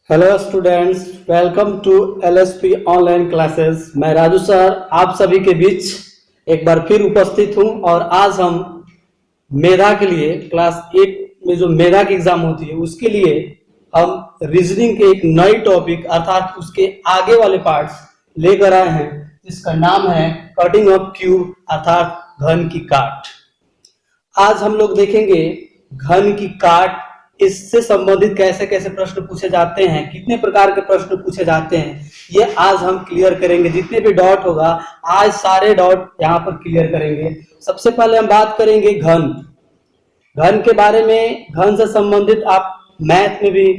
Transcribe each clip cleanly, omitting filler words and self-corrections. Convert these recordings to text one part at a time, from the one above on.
Hello students, welcome to LSP online classes. मैं Raju sir आप सभी के बीच एक बार फिर उपस्थित हूं और आज हम मेधा के लिए क्लास 8 में जो मेधा की एग्जाम होती है उसके लिए हम रीजनिंग के एक नई टॉपिक अर्थात उसके आगे वाले पार्ट्स लेकर आए हैं जिसका नाम है कटिंग ऑफ क्यूब अर्थात घन की काट। आज हम लोग देखेंगे घन की काट, इससे संबंधित कैसे कैसे प्रश्न पूछे जाते हैं, कितने प्रकार के प्रश्न पूछे जाते हैं, ये आज हम क्लियर करेंगे। जितने भी डॉट होगा आज सारे डॉट यहाँ पर क्लियर करेंगे। सबसे पहले हम बात करेंगे घन। घन के बारे में, घन से संबंधित आप मैथ में भी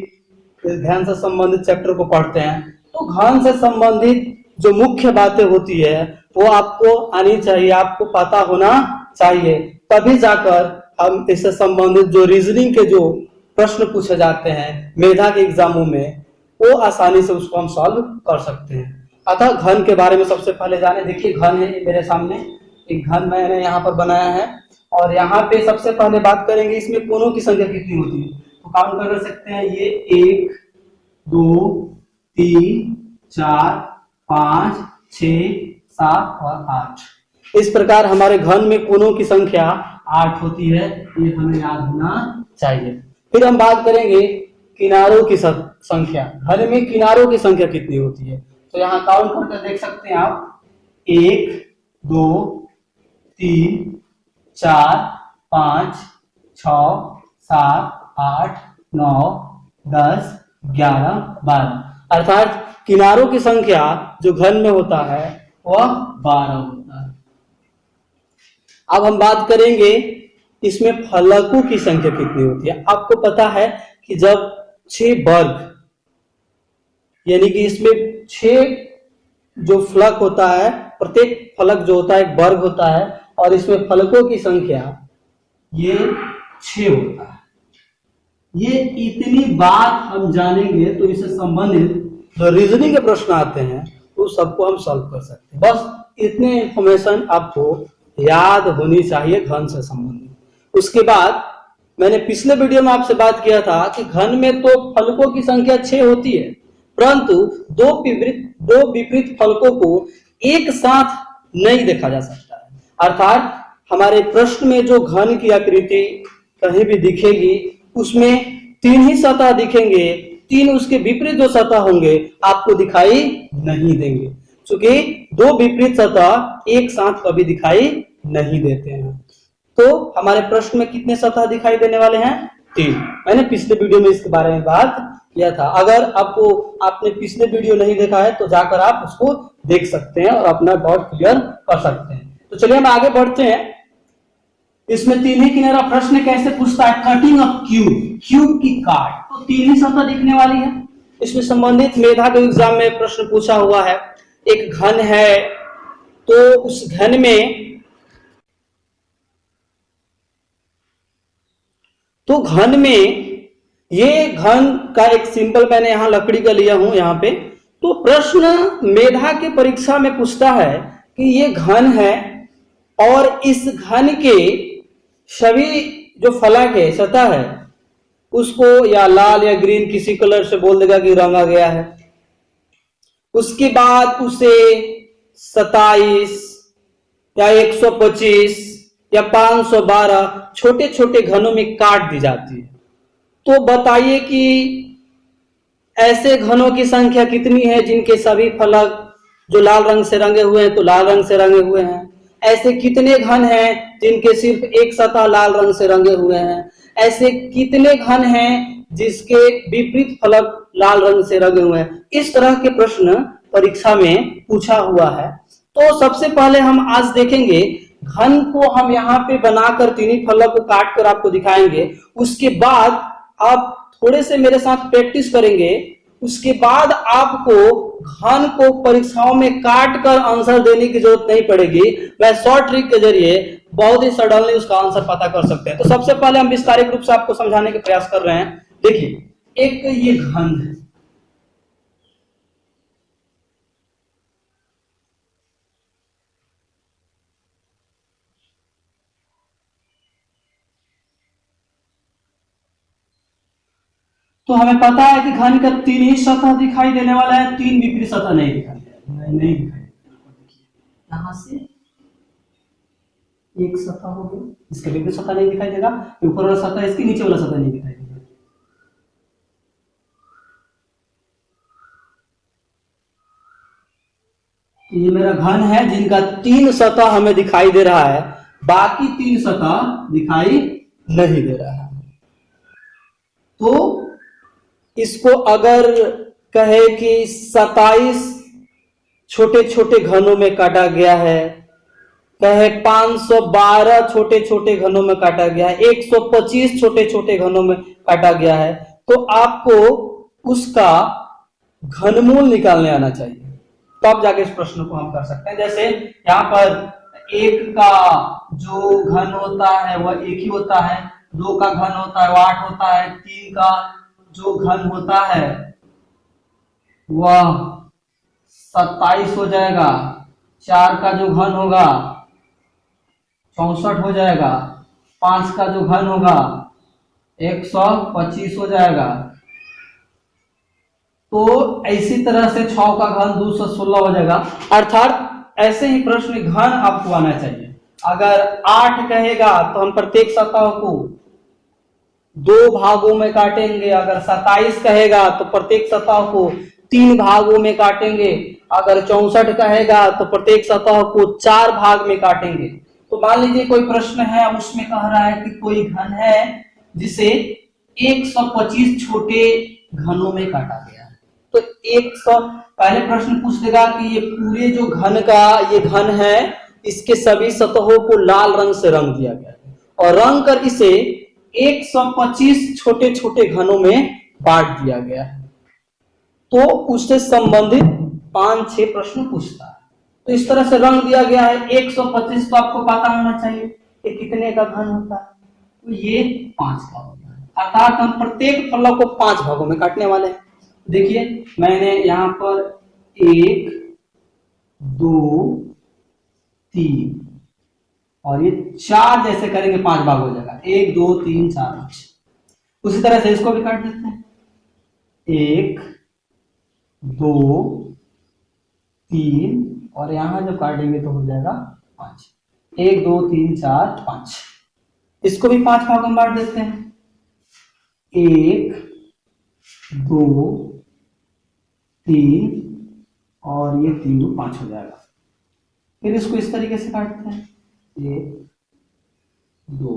घन से संबंधित चैप्टर को पढ़ते हैं, तो घन से संबंधित जो मुख्य बातें होती है वो आपको आनी चाहिए, आपको पता होना चाहिए, तभी जाकर हम इससे संबंधित जो रीजनिंग के जो प्रश्न पूछे जाते हैं मेधा के एग्जामों में वो आसानी से उसको हम सॉल्व कर सकते हैं। अतः घन के बारे में सबसे पहले जाने। देखिए घन है मेरे सामने, एक घन मैंने यहाँ पर बनाया है और यहाँ पे सबसे पहले बात करेंगे इसमें कोनों की संख्या कितनी होती है, तो काउंट कर सकते हैं। ये 1 2 3 4 5 6 7 और 8। इस प्रकार हमारे घन में कोनों की संख्या 8 होती है, ये हमें याद होना चाहिए। फिर हम बात करेंगे किनारों की संख्या। घन में किनारों की संख्या कितनी होती है, तो यहाँ काउंट करके देख सकते हैं आप। 1 2 3 4 5 6 7 8 9 10 11 12 अर्थात किनारों की संख्या जो घन में होता है वह 12 होता है। अब हम बात करेंगे इसमें फलकों की संख्या कितनी होती है। आपको पता है कि जब 6 वर्ग यानी कि इसमें 6 जो फलक होता है, प्रत्येक फलक जो होता है एक वर्ग होता है और इसमें फलकों की संख्या ये 6 होता है। ये इतनी बात हम जानेंगे तो इससे संबंधित जो रीजनिंग के प्रश्न आते हैं तो सबको हम सॉल्व कर सकते हैं। बस इतने इंफॉर्मेशन आपको याद होनी चाहिए घन से संबंधित। उसके बाद मैंने पिछले वीडियो में आपसे बात किया था कि घन में तो फलकों की संख्या 6 होती है, परंतु दो विपरीत फलकों को एक साथ नहीं देखा जा सकता है। अर्थात हमारे प्रश्न में जो घन की आकृति कहीं भी दिखेगी उसमें 3 ही सतह दिखेंगे, 3 उसके विपरीत जो सतह होंगे आपको दिखाई नहीं देंगे, क्योंकि दो विपरीत सतह एक साथ कभी दिखाई नहीं देते हैं। तो हमारे प्रश्न में कितने सतह दिखाई देने वाले हैं? 3। मैंने पिछले वीडियो में इसके बारे में बात किया था। अगर आपने पिछले वीडियो नहीं देखा है तो जाकर आप उसको देख सकते हैं और अपना डाउट क्लियर कर सकते हैं। तो चलिए हम आगे बढ़ते हैं। इसमें 3 ही किनारा प्रश्न कैसे पूछता है? कटिंग ऑफ क्यूब, क्यूब की काट, तो 3 ही सतह दिखने वाली है। इसमें संबंधित मेधा के एग्जाम में प्रश्न पूछा हुआ है। एक घन है तो उस घन में ये घन का एक सिंपल मैंने यहां लकड़ी का लिया हूं यहाँ पे। तो प्रश्न मेधा के परीक्षा में पूछता है कि ये घन है और इस घन के सभी जो फलक है, सतह है, उसको या लाल या ग्रीन किसी कलर से बोल देगा कि रंगा गया है। उसके बाद उसे 27 या 125 या 512 छोटे छोटे घनों में काट दी जाती है। तो बताइए कि ऐसे घनों की संख्या कितनी है जिनके सभी फलक जो लाल रंग से रंगे हुए हैं तो लाल रंग से रंगे हुए हैं। ऐसे कितने घन हैं जिनके सिर्फ एक सतह लाल रंग से रंगे हुए हैं। ऐसे कितने घन हैं जिसके विपरीत फलक लाल रंग से रंगे हुए हैं। इस तरह के प्रश्न परीक्षा में पूछा हुआ है। तो सबसे पहले हम आज देखेंगे घन को हम यहाँ पे बनाकर 3 ही फलक को काट कर आपको दिखाएंगे। उसके बाद आप थोड़े से मेरे साथ प्रैक्टिस करेंगे। उसके बाद आपको घन को परीक्षाओं में काट कर आंसर देने की जरूरत नहीं पड़ेगी। मैं शॉर्ट ट्रिक के जरिए बहुत ही सडनली उसका आंसर पता कर सकते हैं। तो सबसे पहले हम विस्तारित रूप से आपको समझाने के प्रयास कर रहे हैं। देखिए एक ये घन है, तो हमें पता है कि घन का 3 ही सतह दिखाई देने वाला है, 3 विपरीत सतह नहीं दिखाई नहीं दिखाई। यहां से एक सतह हो गई, इसके विपरीत सतह नहीं दिखाई देगा, ऊपर वाला सतह इसके नीचे वाला सतह नहीं दिखाई देगा। ये मेरा घन है जिनका 3 सतह हमें दिखाई दे रहा है, बाकी 3 सतह दिखाई नहीं दे रहा है। तो इसको अगर कहे कि 27 छोटे छोटे घनों में काटा गया है, कहे 512 छोटे छोटे घनों में काटा गया है, 125 छोटे छोटे घनों में काटा गया है, तो आपको उसका घनमूल निकालने आना चाहिए, तब जाके इस प्रश्न को हम कर सकते हैं। जैसे यहाँ पर 1 का जो घन होता है वह 1 ही होता है, 2 का घन होता है वह 8 होता है, 3 का जो घन होता है वह 27 हो जाएगा, 4 का जो घन होगा 64 हो जाएगा, 5 का जो घन होगा 125 हो जाएगा। तो इसी तरह से 6 का घन 216 हो जाएगा। अर्थात ऐसे ही प्रश्न घन आपको आना चाहिए। अगर 8 कहेगा तो हम प्रत्येक सतह को 2 भागों में काटेंगे, अगर 27 कहेगा तो प्रत्येक सतह को 3 भागों में काटेंगे, अगर 64 कहेगा तो प्रत्येक सतह को 4 भाग में काटेंगे। तो मान लीजिए कोई प्रश्न है, उसमें कह रहा है कि कोई घन है जिसे 125 छोटे घनों में काटा गया है, तो 100 पहले प्रश्न पूछ देगा कि ये पूरे जो घन का ये घन है, इसके सभी सतहों को लाल रंग से रंग दिया गया है और रंग कर इसे 125 छोटे छोटे घनों में बांट दिया गया है। तो उससे संबंधित 5-6 प्रश्न पूछता है। तो इस तरह से रंग दिया गया है 125, तो आपको पता होना चाहिए कि कितने का घन होता है, तो ये 5 का होता है। अर्थात हम प्रत्येक फलक को 5 भागों में काटने वाले हैं। देखिए मैंने यहाँ पर 1 2 3 और ये 4 जैसे करेंगे 5 भाग हो जाएगा, 1 2 3 4 5। उसी तरह से इसको भी काट देते हैं, 1 2 3 और यहां जब काटेंगे तो हो जाएगा 5, 1 2 3 4 5। इसको भी 5 भागों में बांट देते हैं, 1 2 3 और ये 3 2 5 हो जाएगा। फिर इसको इस तरीके से काटते हैं, 1 2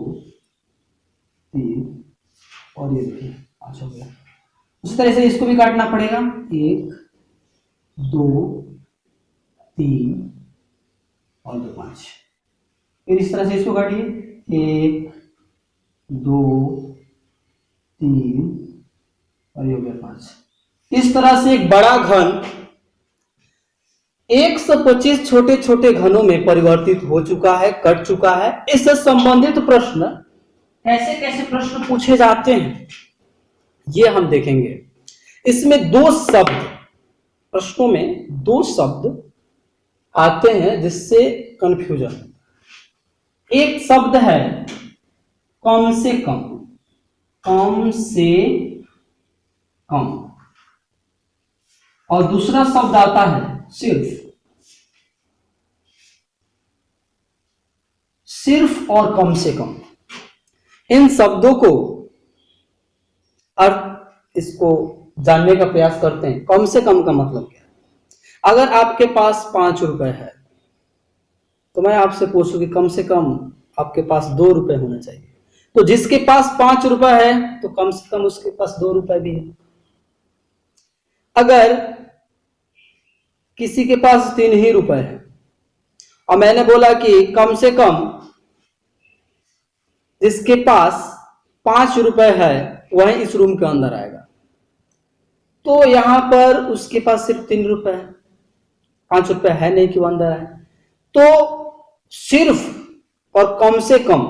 3 और ये देखिए 5 हो गया। उसी तरह से इसको भी काटना पड़ेगा, 1 2 3 और 2 5। फिर इस तरह से इसको काटिए, 1 2 3 और ये हो गया 5। इस तरह से एक बड़ा घन 125 छोटे छोटे घनों में परिवर्तित हो चुका है, कट चुका है। इससे संबंधित प्रश्न कैसे कैसे प्रश्न पूछे जाते हैं ये हम देखेंगे। इसमें 2 शब्द, प्रश्नों में 2 शब्द आते हैं जिससे कंफ्यूजन। एक शब्द है कम से कम, कम से कम, और दूसरा शब्द आता है सिर्फ। सिर्फ और कम से कम, इन शब्दों को अर्थ इसको जानने का प्रयास करते हैं। कम से कम का मतलब क्या है? अगर आपके पास 5 रुपए है तो मैं आपसे पूछूं कि कम से कम आपके पास 2 रुपए होना चाहिए। तो जिसके पास 5 रुपए है तो कम से कम उसके पास 2 रुपए भी है। अगर किसी के पास 3 ही रुपए है और मैंने बोला कि कम से कम जिसके पास 5 रुपए है वही इस रूम के अंदर आएगा, तो यहां पर उसके पास सिर्फ 3 रुपए है, 5 रुपए है नहीं कि वो अंदर आए। तो सिर्फ और कम से कम,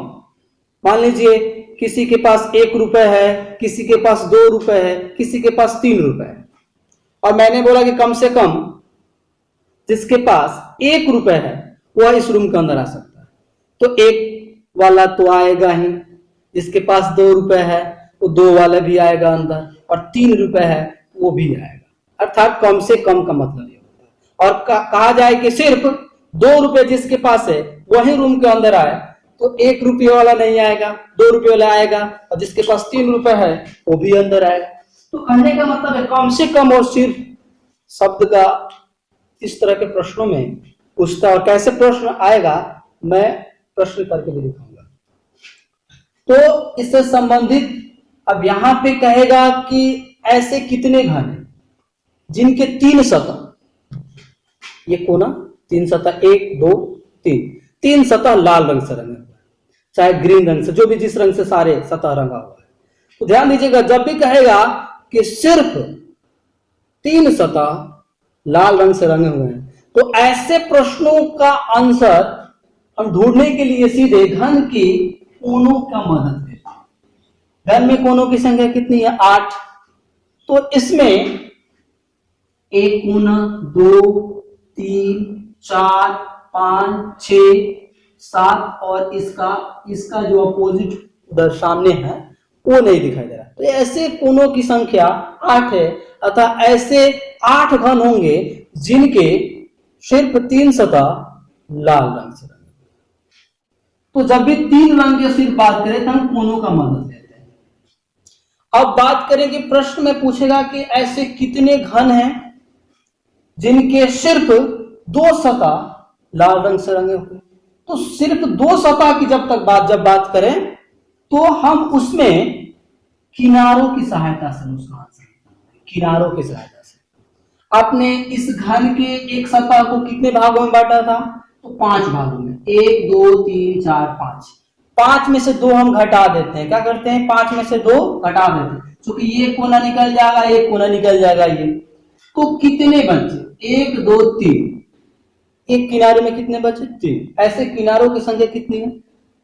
मान लीजिए किसी के पास 1 रुपए है, किसी के पास 2 रुपए है, किसी के पास 3 रुपए है, और मैंने बोला कि कम से कम जिसके पास 1 रुपए है वह इस रूम के अंदर आ सकता है। तो 1 वाला तो आएगा ही, जिसके पास 2 रुपए है वो 2 वाला भी आएगा अंदर, और 3 रुपए है वो भी आएगा। अर्थात कम से कम का मतलब ये होता है। और कहा जाए कि सिर्फ 2 रुपए जिसके पास है वही रूम के अंदर आए तो 1 रुपये वाला नहीं आएगा, 2 रुपये वाला आएगा, और जिसके पास 3 रुपए है वो भी अंदर आएगा। तो कहने का मतलब है कम से कम और सिर्फ शब्द का इस तरह के प्रश्नों में पूछता है। और कैसे प्रश्न आएगा मैं प्रश्न करके भी दिखाऊंगा। तो इससे संबंधित अब यहां पे कहेगा कि ऐसे कितने घन हैं जिनके 3 सतह, ये कोना 3 सतह, 1 2 3 सतह लाल रंग से रंगे हुए, चाहे ग्रीन रंग से, जो भी जिस रंग से सारे सतह रंगा हुआ है। तो ध्यान दीजिएगा, जब भी कहेगा कि सिर्फ 3 सतह लाल रंग से रंगे हुए हैं तो ऐसे प्रश्नों का आंसर हम ढूंढने के लिए सीधे घन की कोनों का मदद लेते हैं। घन में कोनों की संख्या कितनी है? 8। तो इसमें 1 कोना, 2 3 4 5 6 7 और इसका जो अपोजिट उधर सामने है वो नहीं दिखाई दे रहा। तो ऐसे कोनों की संख्या 8 है, अतः ऐसे 8 घन होंगे जिनके सिर्फ 3 सतह लाल रंग से रंगे। तो जब भी 3 रंग की सिर्फ बात करें तो हम कोनों का मदद लेते हैं। अब बात करें कि प्रश्न में पूछेगा कि ऐसे कितने घन हैं जिनके सिर्फ 2 सतह लाल रंग से रंगे हुए। तो सिर्फ 2 सतह की जब बात करें तो हम उसमें किनारों की सहायता से उसका आंसर, किनारों की सहायता से। आपने इस घन के एक सतह को कितने भागों में बांटा था? तो 5 भागों में, 1 2 3 4 5। 5 में से 2 हम घटा देते हैं। क्या करते हैं? 5 में से 2 घटा देते हैं, क्योंकि ये कोना निकल जाएगा, एक कोना निकल जाएगा। ये तो कितने बचे? 1 2 3। एक किनारे में कितने बचे? 3। ऐसे किनारों की संख्या कितनी है?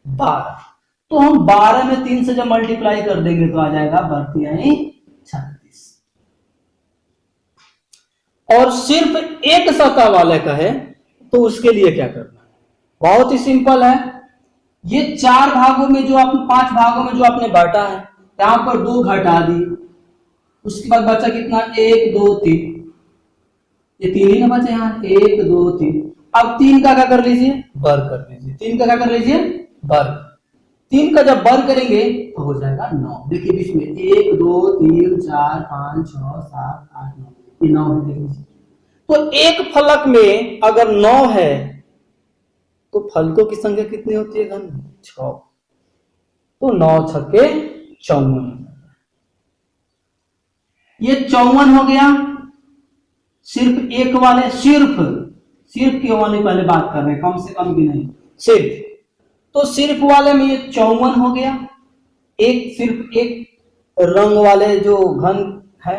12। तो हम 12 में 3 से जब मल्टीप्लाई कर देंगे तो आ जाएगा 36। और सिर्फ एक सतह वाले का है तो उसके लिए क्या करना है? बहुत ही सिंपल है। ये 4 भागों में जो आपने 5 भागों में जो आपने बांटा है, यहां पर 2 घटा दी, उसके बाद बचा कितना? 1 2 3। ये 3 ही ना बचे यहाँ, 1 2 3। अब 3 का क्या कर लीजिए? वर्ग कर लीजिए। 3 का क्या कर लीजिए? वर्ग। 3 का जब वर्ग करेंगे तो हो जाएगा 9। देखिए बीच में 1 2 3 4 5 6 7 8 9, ये 9 है। देख लीजिए, तो एक फलक में अगर 9 है तो फलकों की संख्या कितनी होती है घन में? 6। तो 9 छक्के 54। ये 54 हो गया। सिर्फ एक वाले, सिर्फ के वाले पहले बात कर रहे हैं, कम से कम की नहीं, सिर्फ। तो सिर्फ वाले में ये 54 हो गया। सिर्फ एक रंग वाले जो घन है,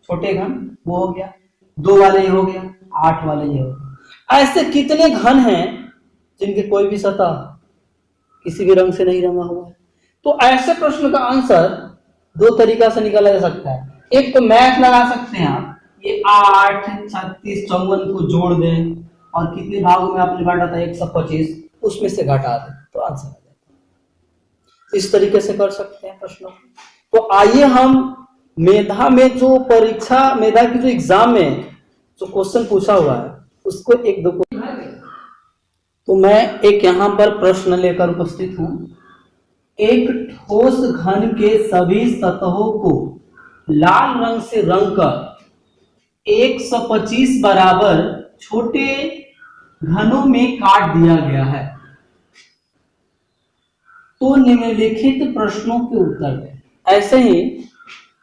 छोटे घन, वो हो गया। 2 वाले ये हो गया, 8 वाले ये हो गया। ऐसे कितने घन हैं जिनके कोई भी सतह किसी भी रंग से नहीं रंगा हुआ है? तो ऐसे प्रश्न का आंसर 2 तरीका से निकाला जा सकता है। एक तो मैथ लगा सकते हैं आप, ये 8 36 54 को जोड़ दें और कितने भागों में आपने बांटा था? 125, उसमें से घटा दें तो आंसर आ जाएगा। इस तरीके से कर सकते हैं प्रश्नों को। तो आइए हम मेधा में जो परीक्षा, मेधा की जो एग्जाम में जो क्वेश्चन पूछा हुआ है उसको एक दो। तो मैं एक यहां पर प्रश्न लेकर उपस्थित हूं। एक ठोस घन के सभी सतहों को लाल रंग से रंगकर 125 बराबर छोटे घनों में काट दिया गया है। तो निम्नलिखित प्रश्नों के उत्तर दें। ऐसे ही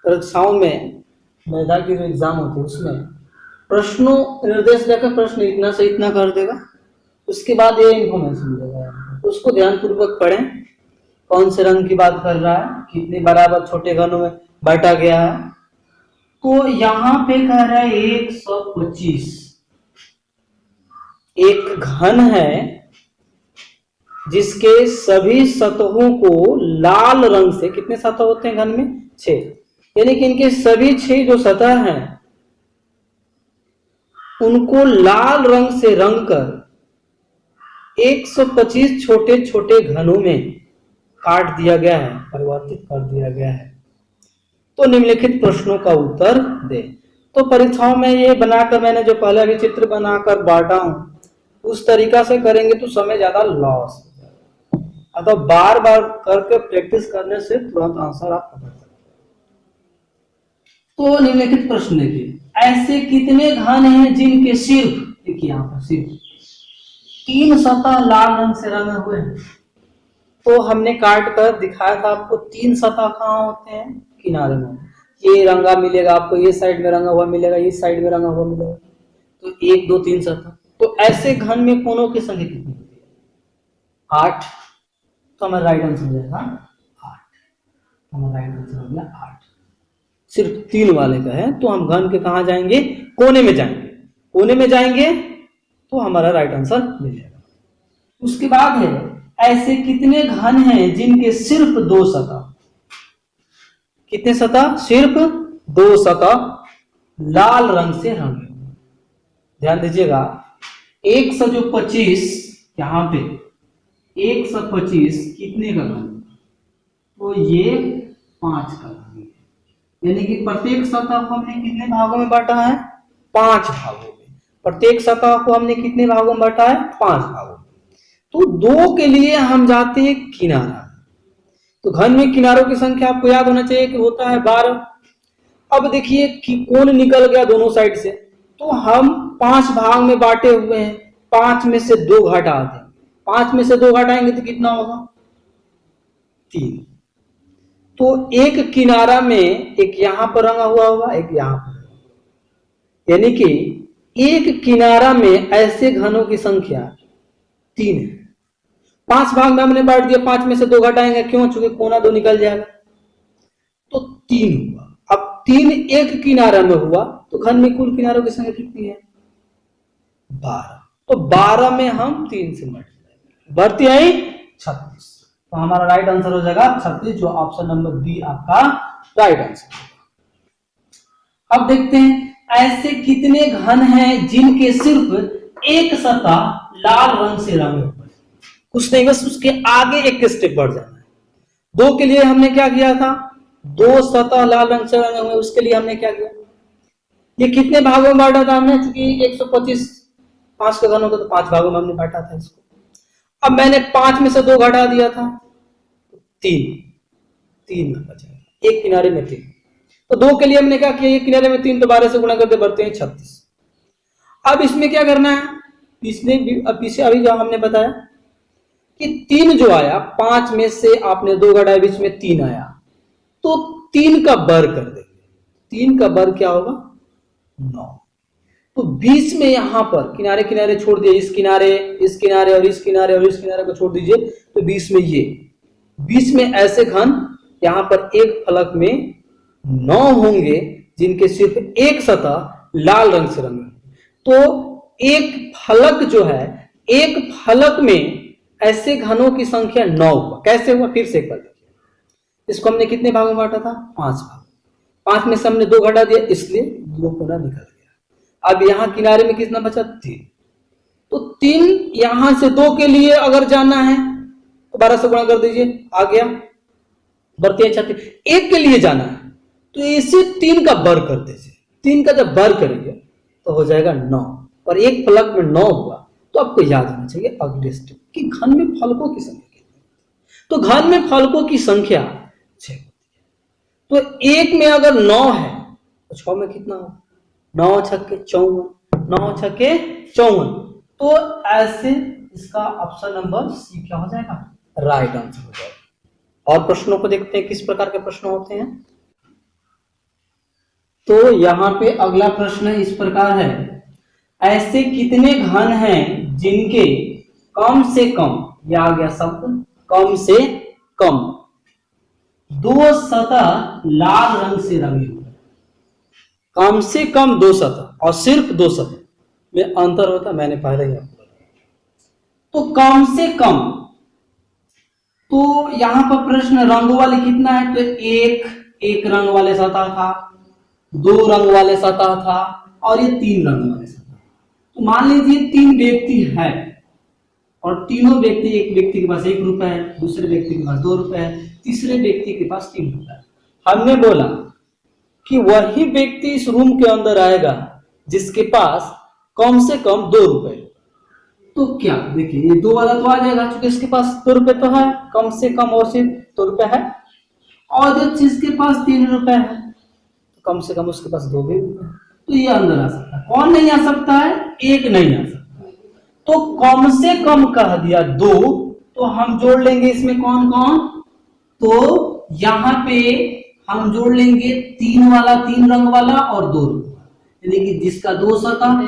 परीक्षाओं में, मेधा की जो एग्जाम होती है उसमें प्रश्नों निर्देश देकर प्रश्न इतना से इतना कर देगा, उसके बाद ये इंफॉर्मेशन देगा, उसको ध्यानपूर्वक पढ़ें। कौन से रंग की बात कर रहा है, कितने बराबर छोटे घनों में बांटा गया है। तो यहां पे कह रहा है 125। एक घन है जिसके सभी सतहों को लाल रंग से, कितने सतह होते हैं घन में? 6, यानी कि इनके सभी 6 जो सतह हैं उनको लाल रंग से रंगकर 125 छोटे छोटे घनों में काट दिया गया है, परिवर्तित कर दिया गया है। तो निम्नलिखित प्रश्नों का उत्तर दे। तो परीक्षाओं में ये बनाकर मैंने जो पहले भी चित्र बनाकर बांटा हूं उस तरीका से करेंगे तो समय ज्यादा लॉस हो जाएगा। अतः बार बार करके प्रैक्टिस करने से तुरंत आंसर आप पकड़ सकते हैं। तो निम्नलिखित प्रश्न देखिए, ऐसे कितने घन हैं जिनके सिर्फ, देखिए यहाँ पर सिर्फ 3 सतह लाल रंग से रंगे हुए हैं। तो हमने काट कर दिखाया था आपको 3 सतह कहाँ होते हैं, किनारे में। ये रंगा मिलेगा आपको, ये साइड में रंगा हुआ मिलेगा, ये साइड में रंगा हुआ मिलेगा। तो 1 2 3 सतह। तो ऐसे घन में कोनों की संख्या कितनी होती है? 8। तो हमारा राइट आंसर हो जाएगा 8। हमारा राइट आंसर हो गया 8। सिर्फ 3 वाले का है तो हम घन के कहां जाएंगे, कोने में जाएंगे। कोने में जाएंगे तो हमारा राइट आंसर मिल जाएगा। उसके बाद है, ऐसे कितने घन हैं जिनके सिर्फ 2 सतह, कितने सतह, सिर्फ 2 सतह लाल रंग से रंगे। ध्यान दीजिएगा, 125 यहां पे 125 कितने का घन, तो ये 5 का घन है। यानी कि प्रत्येक सतह को हमने कितने भागों में बांटा है, 5 भागों में। प्रत्येक सतह को हमने कितने भागों में बांटा है, 5 भागों में। तो 2 के लिए हम जाते हैं किनारा। तो घन में किनारों की संख्या आपको याद होना चाहिए कि होता है 12। अब देखिए कि कोण निकल गया दोनों साइड से, तो हम 5 भाग में बांटे हुए हैं, 5 में से 2 घटा दें। 5 में से 2 घटाएंगे तो कितना होगा, 3। तो एक किनारा में एक यहां पर रंगा हुआ होगा, एक यहां पर, यानी कि एक किनारा में ऐसे घनों की संख्या 3 है। 5 भाग में हमने बांट दिया, 5 में से 2 घटाएंगे, क्यों, चूंकि कोना 2 निकल जाएगा, तो 3 हुआ। अब 3 एक किनारा में हुआ तो घन में कुल किनारों की संख्या कितनी है, 12। तो 12 में हम 3 से मल्टीप्लाई, बढ़ती आई 36। तो हमारा राइट आंसर हो जाएगा 36, जो ऑप्शन नंबर बी आपका राइट आंसर होगा। अब देखते हैं, ऐसे कितने घन हैं जिनके सिर्फ एक सतह लाल रंग से रंगे हुए। कुछ नहीं, बस उसके आगे एक स्टेप बढ़ जाना है। 2 के लिए हमने क्या किया था, 2 सतह लाल रंग से रंगे हुए, उसके लिए हमने क्या किया, ये कितने भागों में बांटा था हमने, क्योंकि 125 5 का घन होता तो 5 भागों में हमने बांटा था इसको। अब मैंने 5 में से 2 घटा दिया था, 3 में बचा, एक किनारे में 3। तो 2 के लिए हमने क्या किया, एक किनारे में 3, तो 12 से गुणा करते बढ़ते हैं 36। अब इसमें क्या करना है, पीछे अभी जो हमने बताया कि 3 जो आया, 5 में से आपने 2 घटाया, बीच में 3 आया, तो 3 का वर्ग कर देंगे। 3 का वर्ग क्या होगा, 9। तो बीच में यहां पर किनारे किनारे छोड़ दिए, इस किनारे, इस किनारे और इस किनारे और इस किनारे को छोड़ दीजिए, तो बीच में ये, बीच में ऐसे घन यहां पर एक फलक में 9 होंगे जिनके सिर्फ एक सतह लाल रंग से रंगे। तो एक फलक जो है, एक फलक में ऐसे घनों की संख्या 9 हुआ। कैसे हुआ, फिर से एक बार देखिए। इसको हमने कितने भागों में बांटा था, 5 भाग। 5 में से हमने 2 घटा दिया, इसलिए 2 कोना निकल गया। अब यहां किनारे में कितना बचा, 3। तो 3 यहां से 2 के लिए अगर जाना है तो 12 से गुणा कर दीजिए, आ गया, बढ़ते हैं 36। 1 के लिए जाना है तो इसे 3 का वर्ग कर दीजिए। 3 का जब वर्ग करेंगे तो हो जाएगा 9, और एक फलक में 9 हुआ। तो आपको याद होना चाहिए अगले स्टेप कि घन में फलकों की संख्या कितनी है। तो घन में फलकों की संख्या 6 होती है। तो 1 में अगर 9 है तो 6 में कितना हो, 9 छक्के 54, 9 छक्के 54। तो ऐसे इसका ऑप्शन नंबर सी क्या हो जाएगा, राइट आंसर हो जाएगा। और प्रश्नों को देखते हैं, किस प्रकार के प्रश्न होते हैं। तो यहां पे अगला प्रश्न इस प्रकार है, ऐसे कितने घन हैं जिनके कम से कम, यह आ गया शब्द कम से कम, 2 सतह लाल रंग से रंगे हुए। कम से कम 2 सतह और सिर्फ 2 सतह में अंतर होता है, मैंने पहले ही आपको बताया। तो कम से कम, तो यहां पर प्रश्न रंगों वाले कितना है, तो एक रंग वाले सतह था, 2 रंग वाले सतह था, और ये 3 रंग वाले सतह। तो मान लीजिए 3 व्यक्ति है और तीनों व्यक्ति, एक व्यक्ति के पास 1 रुपए है, दूसरे व्यक्ति के पास 2 रुपए है, तीसरे व्यक्ति के पास 3 रुपए है। हमने बोला कि वही व्यक्ति इस रूम के अंदर आएगा जिसके पास कम से कम 2 रुपए। तो क्या देखिए, ये 2 वाला तो आ जाएगा, क्योंकि इसके पास 2 रुपए तो है, कम से कम और सिर्फ 2 रुपए है। और जो जिसके पास 3 रुपए है तो कम से कम उसके पास 2 भी रुपए है, तो ये अंदर आ सकता है। कौन नहीं आ सकता है? एक नहीं आ सकता। तो कम से कम कह दिया 2, तो हम जोड़ लेंगे इसमें कौन कौन? तो यहाँ पे हम जोड़ लेंगे 3 वाला, 3 रंग वाला और 2 रंग वाला, यानी कि जिसका 2 सतह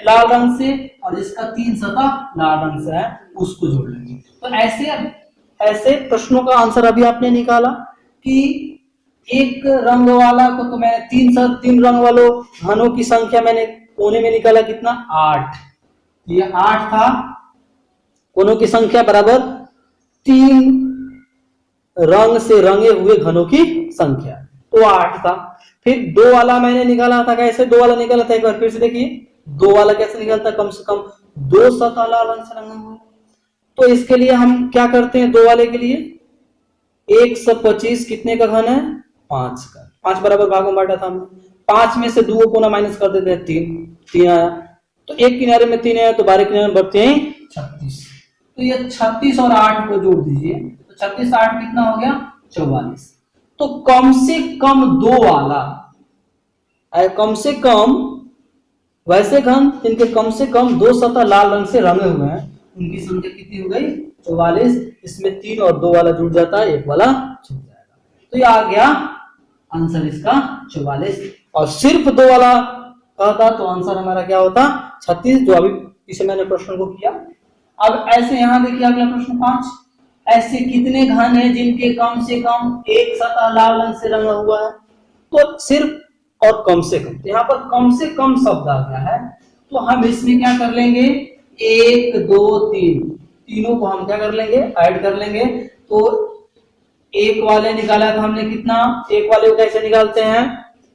लाल रंग से और जिसका 3 सतह लाल रंग से है उसको जोड़ लेंगे। तो ऐसे प्रश्नों का आंसर अभी आपने निकाला कि एक रंग वाला को तो मैंने 3 रंग वालों घनों की संख्या मैंने कोने में निकाला कितना? 8। ये 8 था, कोनों की संख्या बराबर 3 रंग से रंगे हुए घनों की संख्या, तो 8 था। फिर 2 वाला मैंने निकाला था, कैसे 2 वाला निकाला था? एक बार फिर से देखिए, 2 वाला कैसे निकलता? कम से कम 2 सतह लाल रंग से रंगा हुआ। तो इसके लिए हम क्या करते हैं? 2 वाले के लिए 125 कितने का घन है? 5 का। 5 बराबर भागों में बांटा था हमने, 5 में से 2 कोना माइनस कर देते हैं, 3 आया। तो एक किनारे में 3 आया तो 12 किनारे में बढ़ते हैं 36। तो ये 36 और 8 को जोड़ दीजिए, तो 36 8 कितना हो गया? 44। तो कम से कम 2 वाला, कम से कम वैसे घन जिनके कम से कम 2 सतह लाल रंग से रंगे हुए हैं उनकी संख्या कितनी हो गई? 44। इसमें 3 और 2 वाला जुड़ जाता है, 1 वाला छूट जाएगा। तो ये आ गया आंसर इसका 44। और सिर्फ 2 वाला कहता तो आंसर हमारा क्या होता? 36, जो अभी इसे मैंने प्रश्न को किया। अब ऐसे यहां देखिए अगला प्रश्न 5, ऐसे कितने घन हैं जिनके कम से कम एक सतह लाल रंग से रंगा हुआ है? तो सिर्फ और कम से कम, यहाँ पर कम से कम शब्द आ गया है, तो हम इसमें क्या कर लेंगे? 1 2 3 तीनों को हम क्या कर लेंगे? ऐड कर लेंगे। तो एक वाले निकाला था हमने कितना? एक वाले को कैसे निकालते हैं?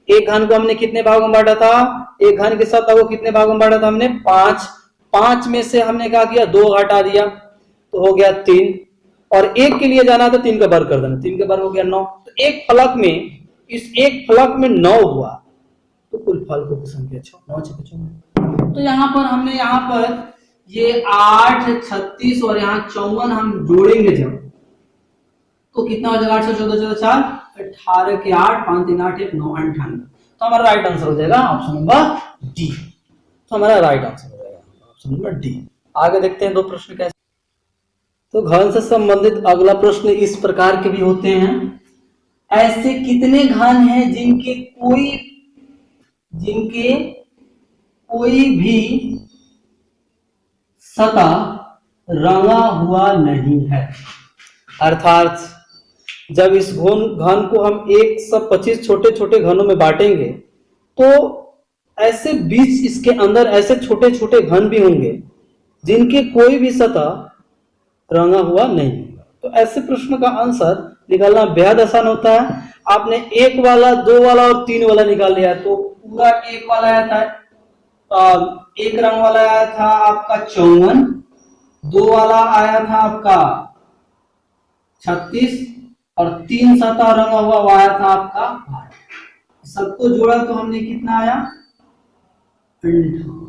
एक घन को हमने कितने भागों में बांटा था? एक घन के सतह को कितने भागों में बांटा था हमने? 5। 5 में से हमने क्या किया? 2 घटा दिया तो हो गया 3, और एक के लिए जाना तो 3 का वर्ग कर देना, 3 का वर्ग हो गया 9। तो एक फलक में, इस एक फलक में 9 हुआ, तो कुल फलकों की संख्या 9। तो यहाँ पर हमने यहाँ पर ये 8 36 और यहाँ 54 हम जोड़ेंगे जब, तो कितना हो जाएगा? 8 14 14 4 18 के 8 5 3 8 1 9 98। तो हमारा राइट आंसर हो जाएगा ऑप्शन नंबर डी। तो हमारा राइट आंसर हो जाएगा ऑप्शन नंबर डी। आगे देखते हैं 2 प्रश्न कैसे। तो घन से संबंधित अगला प्रश्न इस प्रकार के भी होते हैं, ऐसे कितने घन हैं जिनके कोई भी सतह रंगा हुआ नहीं है? अर्थात जब इस घन को हम 125 छोटे छोटे घनों में बांटेंगे तो ऐसे बीच इसके अंदर ऐसे छोटे छोटे घन भी होंगे जिनके कोई भी सतह रंगा हुआ नहीं होगा। तो ऐसे प्रश्न का आंसर निकालना बेहद आसान होता है। आपने 1 वाला 2 वाला और 3 वाला निकाल लिया तो पूरा 1 वाला आया था, 1 रंग वाला आया था आपका 54, 2 वाला आया था आपका 36 और 3 सतह रंगा हुआ वो आया था आपका 8। सबको जोड़ा तो हमने कितना आया? 58।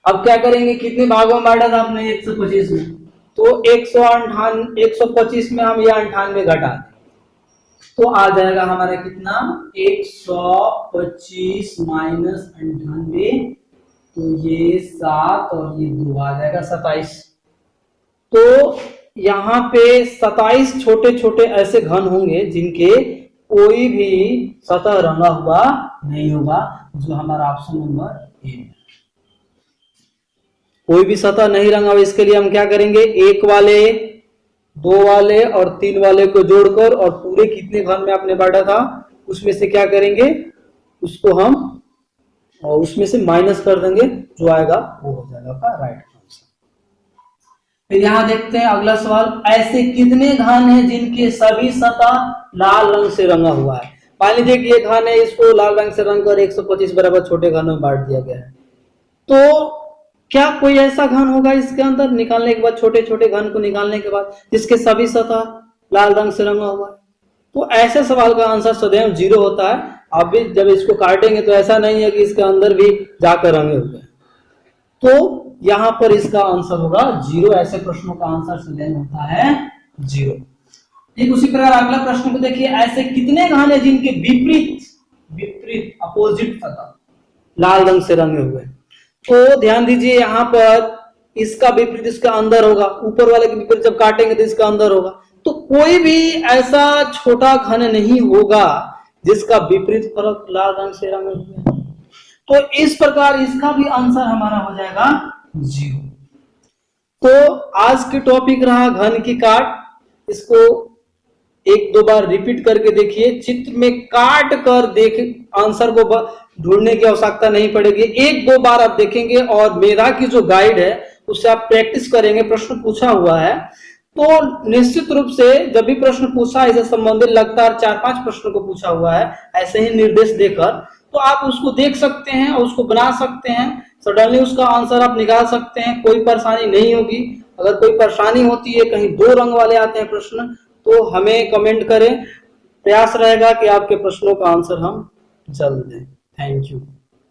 अब क्या करेंगे? कितने भागों में बांटा था हमने? 125 में, तो 125 में हम यह 98 घटा दें तो आ जाएगा हमारा कितना? 125 माइनस 98, तो ये 7 और ये 2 आ जाएगा 27। तो यहाँ पे 27 छोटे छोटे ऐसे घन होंगे जिनके कोई भी सतह रंगा हुआ नहीं होगा, जो हमारा ऑप्शन नंबर ए है। कोई भी सतह नहीं रंगा हुआ, इसके लिए हम क्या करेंगे? 1 वाले 2 वाले और 3 वाले को जोड़कर और पूरे कितने घन में आपने बांटा था उसमें से क्या करेंगे? उसको हम उसमें से माइनस कर देंगे, जो आएगा वो हो जाएगा आपका राइट आंसर। फिर यहां देखते हैं अगला सवाल, ऐसे कितने घन हैं जिनके सभी सतह लाल रंग से रंगा हुआ है? मान लीजिए कि ये घन है, इसको लाल रंग से रंग कर 125 बराबर छोटे घनों में बांट दिया गया है, तो क्या कोई ऐसा घन होगा इसके अंदर निकालने के बाद, छोटे छोटे घन को निकालने के बाद जिसके सभी सतह लाल रंग से रंगा हुआ है? तो ऐसे सवाल का आंसर सदैव 0 होता है। आप भी जब इसको काटेंगे तो ऐसा नहीं है कि इसके अंदर भी जाकर रंगे हुए, तो यहां पर इसका आंसर होगा 0। ऐसे प्रश्नों का आंसर सदैव होता है 0। ठीक उसी प्रकार अगला प्रश्न को देखिए, ऐसे कितने घन जिनके विपरीत अपोजिट सतह लाल रंग से रंगे हुए। तो ध्यान दीजिए यहाँ पर इसका विपरीत इसका अंदर होगा, ऊपर वाले के विपरीत जब काटेंगे तो इसका अंदर होगा। तो कोई भी ऐसा छोटा घन नहीं होगा जिसका विपरीत फलक लाल रंग से रंगे हुए। तो इस प्रकार इसका भी आंसर हमारा हो जाएगा 0। तो आज की टॉपिक रहा घन की काट। इसको एक दो बार रिपीट करके देखिए, चित्र में काट कर देख आंसर को ढूंढने की आवश्यकता नहीं पड़ेगी। एक दो बार आप देखेंगे और मेधा की जो गाइड है उससे आप प्रैक्टिस करेंगे। प्रश्न पूछा हुआ है तो निश्चित रूप से जब भी प्रश्न पूछा इससे संबंधित लगातार 4-5 प्रश्नों को पूछा हुआ है ऐसे ही निर्देश देकर, तो आप उसको देख सकते हैं और उसको बना सकते हैं। सडनली उसका आंसर आप निकाल सकते हैं, कोई परेशानी नहीं होगी। अगर कोई परेशानी होती है, कहीं 2 रंग वाले आते हैं प्रश्न, तो हमें कमेंट करें। प्रयास रहेगा कि आपके प्रश्नों का आंसर हम जल्द दें। Thank you.